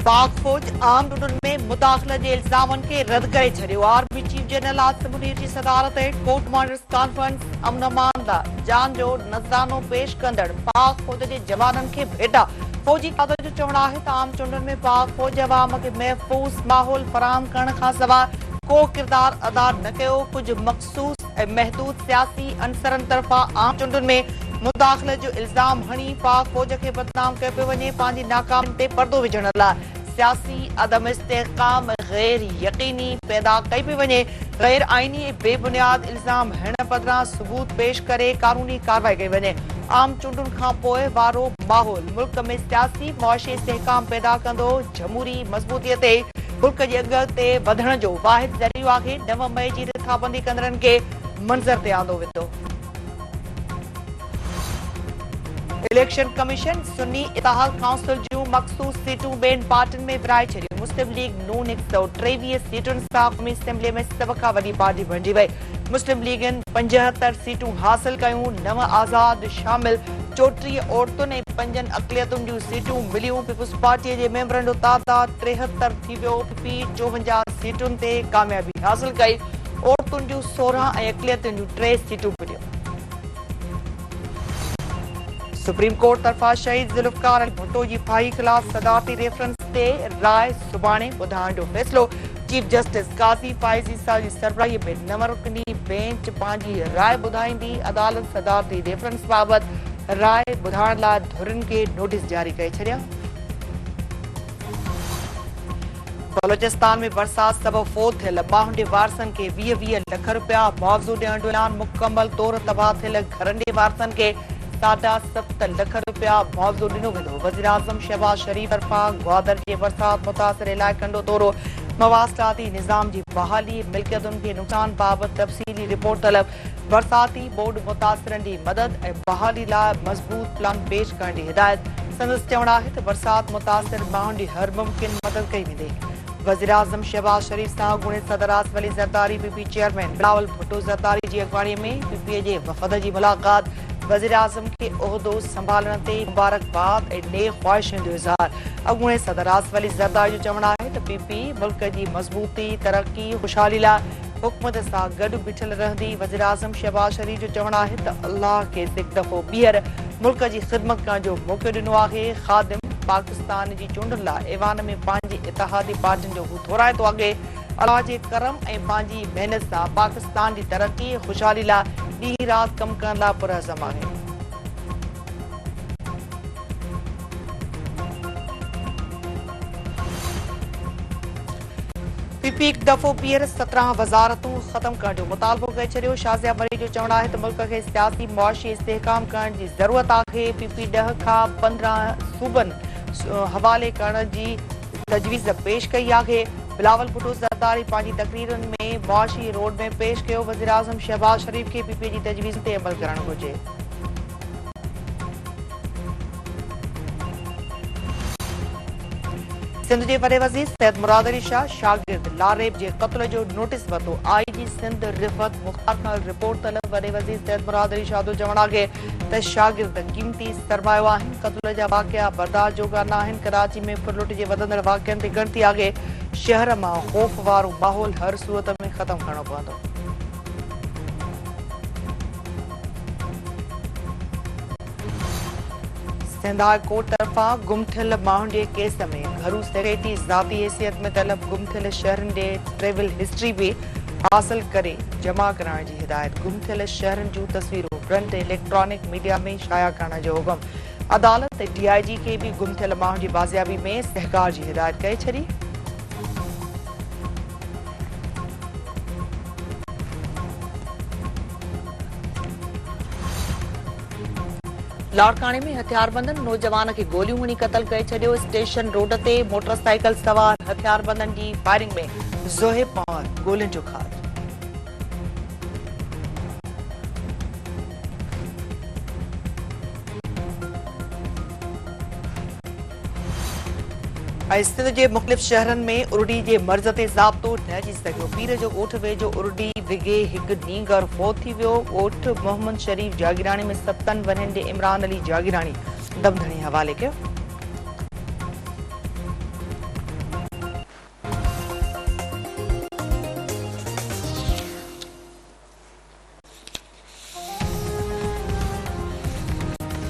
पाक फौज आम चूंडुनि में मुदाख़िलत जे इल्ज़ामनि खे रद्द करे छॾियो। Army chief general Asim Munir जी सदारत हेठि कोर्ट मार्डर्स कॉन्फ्रेंस अमन अमान लाइ जान जो नज़रानो पेश कंदड़ पाक फौज जे जवाननि खे भेटा। फौजी क़यादत जो चवणु आहे त आम चूंडुनि में पाक फौज अवाम खे महफ़ूज़ माहौल फराहम करण खां सवाइ को किरदार अदा न कयो। कुझु मख़सूस ऐं महदूद सियासी अंसरनि तरफ़ां आम चूंडुनि में मुदाख़िलत जो इल्ज़ाम हणी पाक फौज खे बदनाम कयो पियो वञे। पंहिंजी नाकामी ते पर्दो विझण लाइ सियासी अदम इस्तेहकाम गैर यकीनी पैदा कई पई वञे। गैर आईनी ऐं बेबुनियाद इल्ज़ाम हणण बदिरां सबूत पेश करे कानूनी कार्रवाई कई वञे। आम चूंडुनि खां पोइ वारो माहौल मुल्क में सियासी मुआशी इस्तेहकाम पैदा कंदो। जमहूरी मज़बूतीअ ते मुल्क जे अॻिते वधण जो वाहिद ज़रियो आहे। 9 मई जी रिथाबंदी कंदड़नि खे मंज़र ते आंदो वेंदो। इलेक्शन कमीशन सुन्नी इतिहाद काउंसिल जूं मखसूस सीटूं ॿियनि पार्टियुनि में विराए छॾियूं। मुस्लिम लीग नून 123 सीटुनि सां क़ौमी असेंबली में सभ खां वॾी पार्टी बणिजी वई। मुस्लिम लीगनि 75 सीटूं हासिल कयूं। 9 आज़ाद शामिल 34 औरतुनि ऐं 5 अक़लियतुनि जूं सीटूं मिलियूं। पीपुल्स पार्टीअ जे मेंबरनि जो तादाद 73 थी वियो। पीपी 54 सीटुनि ते कामयाबी हासिल कई। औरतुनि जूं 16 ऐं अक़लियतुनि जूं 3 सीटूं मिलियूं। सुप्रीम कोर्ट तरफ़ां शहीद ज़ुल्फ़िकार अली भुट्टो जी भाई ख़िलाफ़ सदारती रेफरेंस ते राय सुभाणे ॿुधाइण जो फ़ैसिलो। चीफ जस्टिस काज़ी फ़ाइज़ ईसा जी सरबराहीअ में 9 रुकनी बेंच पंहिंजी राय ॿुधाईंदी। अदालत सदारती रेफरेंस बाबति राय ॿुधाइण लाइ धुरियुनि खे नोटिस जारी करे छॾिया। बलोचिस्तान में बरसात सबबि फोत थियल माण्हुनि जे वारसनि खे 20-20 लख रुपया मुआवज़ो ॾियण जो ऐलान। मुकमल तौर तबाह थियल घरनि जे वारसनि खे 7.5 लख रुपया मुआवज़ो ॾिनो वेंदो। वज़ीर आज़म शहबाज शरीफ़ तरफ़ां ग्वादर जे बरसात मुतासिर इलाइक़नि जो दौरो। मवासिलाती निज़ाम जी बहाली मिल्कियतुनि खे नुक़सान बाबति तफ़सीली रिपोर्ट तलब। बरसाती बोर्ड मुतासिरनि जी मदद ऐं बहाली लाइ मज़बूत प्लान पेश करण जी हिदायत। संदसि चवणु आहे त बरसात मुतासिर माण्हुनि जी हर मुमकिन मदद कई वेंदी। वज़ीर आज़म शहबाज शरीफ़ सां गुणे सदर आसिफ अली ज़रदारी पीपी चेयरमैन बिलावल भुट्टो ज़रदारी जी अॻवानीअ में पीपीए जे वफ़द जी मुलाक़ात। वज़ीर आज़म के उहिदो संभालण ते मुबारकबाद ऐं नेक ख़्वाहिशुनि जो इज़हार। अॻूणे सदर आसिफ अली ज़रदारी जो चवणु आहे त पीपी मुल्क जी मज़बूती तरक़ी ख़ुशहाली लाइ हुकूमत सां गॾु बीठल रहंदी। वज़ीर आज़म शहबाज शरीफ़ जो चवणु आहे त अल्लाह खे हिकु दफ़ो ॿीहर मुल्क जी ख़िदमत करण जो मौक़ो ॾिनो आहे। ख़ादिम पाकिस्तान जी चूंडनि लाइ ऐवान में पंहिंजी इतिहादी पार्टियुनि जो हू थोराए थो अॻे। अल्लाह जे करम ऐं पंहिंजी महिनत सां पाकिस्तान जी तरक़ी ऐं ख़ुशहाली लाइ ॾींहुं राति कमु करण लाइ पुरअज़म आहे। पीपी हिकु दफ़ो ॿीहर 17 वज़ारतूं ख़तम करण जो मुतालबो करे छॾियो। शाज़िया मरी जो चवणु आहे त मुल्क खे सियासी मुआशी इस्तेहकाम करण जी ज़रूरत आहे। पीपी 10 खां 15 सूबनि हवाले करण जी तजवीज़ पेश कई आहे। बिलावल भुट्टो ज़रदारी पंहिंजी तक़रीरनि में मुआशी रोड में पेश कयो। वज़ीर आज़म शहबाज शरीफ़ खे पीपी जी तजवीज़ ते अमल करणु घुरिजे। सिंध जे वॾे वज़ीर सैयद मुराद अली शाह शागिर्द लारेब जे क़त्ल जो नोटिस वरितो। IG सिंध रिफ़त मुख़्तार खां रिपोर्ट तलब। वॾे वज़ीर सैयद मुराद अली शाह जो चवणु आहे त शागिर्द क़ीमती सरमायो आहिनि। क़त्ल जा वाक़िया बर्दाश्त जोगा न आहिनि। कराची में फुरलुट जे वधंदड़ वाक़िअनि ते गिणती आहे। शहर मां ख़ौफ़ वारो माहौल हर सूरत में ख़तमु करणो पवंदो। सिंध हाई कोर्ट तरफ़ां गुम थियल माण्हुनि जे केस में घरू सेक्रेटरी ज़ाती हैसियत में तलब। गुम थियल शहरनि जे ट्रेवल हिस्ट्री बि हासिल करे जमा कराइण जी हिदायत। गुम थियल शहरनि जूं तस्वीरूं प्रिंट इलेक्ट्रॉनिक मीडिया में शाया करण जो हुकुम। अदालत DIG खे बि गुम थियल माण्हुनि जी बाज़ियाबी में सहकार जी हिदायत करे छॾी। लाड़काने में हथियारबंदनि नौजवान खे गोलियूं हणी क़तल करे छॾियो। स्टेशन रोड ते मोटरसाइकिल सवार हथियारबंदनि जी फायरिंग में ज़ोहेब पवार गोलियुनि जो खार। सिंध जे मुख़्तलिफ़ शहरनि में उर्डी जे मर्ज़ ते ज़ाब्तो न अची सघियो। पीर जो ॻोठ वेझो उर्डी विघे हिकु नींगर फोत थी वियो। ॻोठ मोहम्मद शरीफ़ जागीराणी में 7 वरहनि जे इमरान अली जागीराणी दमधणी हवाले कयो।